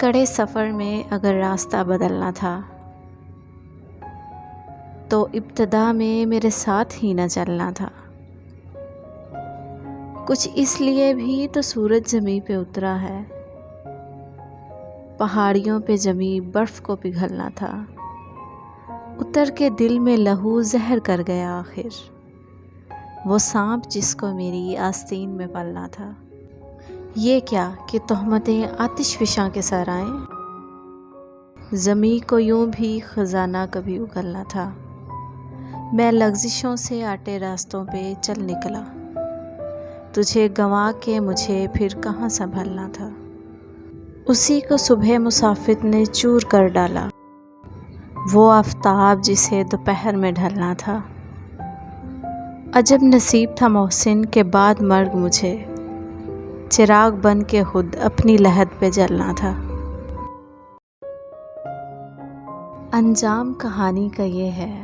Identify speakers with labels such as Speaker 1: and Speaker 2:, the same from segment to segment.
Speaker 1: کڑے سفر میں اگر راستہ بدلنا تھا تو ابتدا میں میرے ساتھ ہی نہ چلنا تھا۔ کچھ اس لیے بھی تو سورج زمیں پہ اترا ہے، پہاڑیوں پہ جمی برف کو پگھلنا تھا، اتر کے دل میں لہو زہر کر گیا آخر، وہ سانپ جس کو میری آستین میں پلنا تھا۔ یہ کیا کہ تہمتیں آتش فشاں کے سر آئیں، زمیں کو یوں بھی خزانہ کبھی اگلنا تھا۔ میں لغزشوں سے آٹے راستوں پہ چل نکلا، تجھے گنوا کے مجھے پھر کہاں سنبھلنا تھا۔ اسی کو صبح مسافر نے چور کر ڈالا، وہ آفتاب جسے دوپہر میں ڈھلنا تھا۔ عجب نصیب تھا محسن کے بعد مرگ مجھے چراغ بن کے خود اپنی لحد پہ جلنا تھا۔ انجام کہانی کا یہ ہے،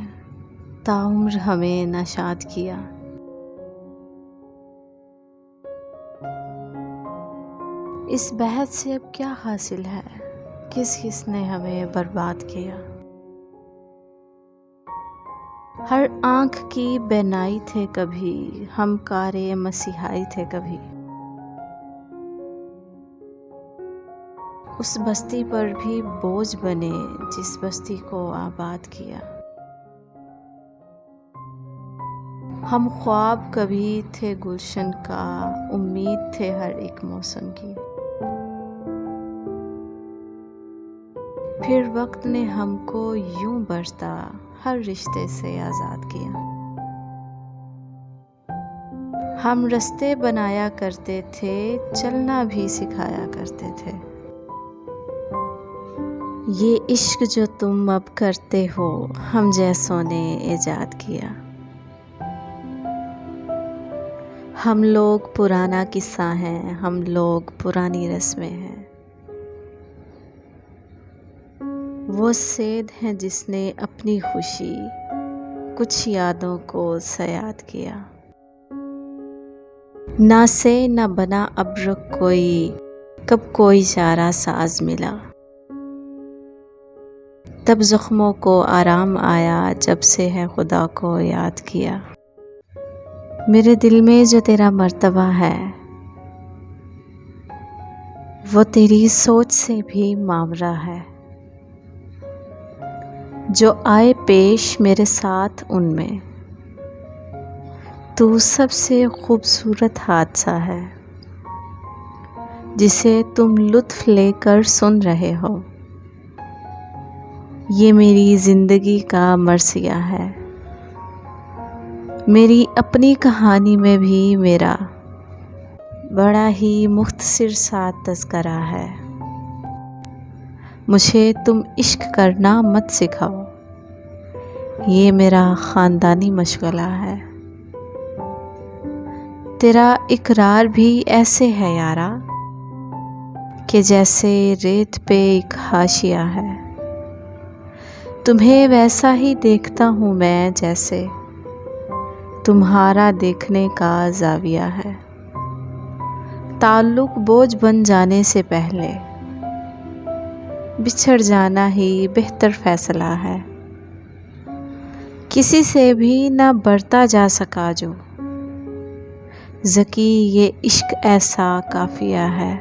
Speaker 1: تاعمر ہمیں ناشاد کیا۔ اس بحث سے اب کیا حاصل ہے، کس کس نے ہمیں برباد کیا۔ ہر آنکھ کی بینائی تھے کبھی، ہم کار مسیحائی تھے کبھی، اس بستی پر بھی بوجھ بنے جس بستی کو آباد کیا۔ ہم خواب کبھی تھے گلشن کا، امید تھے ہر ایک موسم کی، پھر وقت نے ہم کو یوں برتا ہر رشتے سے آزاد کیا۔ ہم رستے بنایا کرتے تھے، چلنا بھی سکھایا کرتے تھے، یہ عشق جو تم اب کرتے ہو ہم جیسوں نے ایجاد کیا۔ ہم لوگ پرانا قصہ ہیں، ہم لوگ پرانی رسمیں ہیں، وہ سید ہیں جس نے اپنی خوشی کچھ یادوں کو صیاد کیا۔ نہ سے نہ بنا اب رخ کوئی، کب کوئی چارہ ساز ملا، تب زخموں کو آرام آیا جب سے ہے خدا کو یاد کیا۔ میرے دل میں جو تیرا مرتبہ ہے وہ تیری سوچ سے بھی ماورا ہے، جو آئے پیش میرے ساتھ ان میں تو سب سے خوبصورت حادثہ ہے، جسے تم لطف لے کر سن رہے ہو، یہ میری زندگی کا مرثیہ ہے، میری اپنی کہانی میں بھی میرا بڑا ہی مختصر سا تذکرہ ہے۔ مجھے تم عشق کرنا مت سکھاؤ، یہ میرا خاندانی مشغلہ ہے، تیرا اقرار بھی ایسے ہے یارا کہ جیسے ریت پہ ایک حاشیہ ہے، تمہیں ویسا ہی دیکھتا ہوں میں جیسے تمہارا دیکھنے کا زاویہ ہے، تعلق بوجھ بن جانے سے پہلے بچھڑ جانا ہی بہتر فیصلہ ہے، کسی سے بھی نہ بڑھتا جا سکا جو ذکی، یہ عشق ایسا کافیہ ہے۔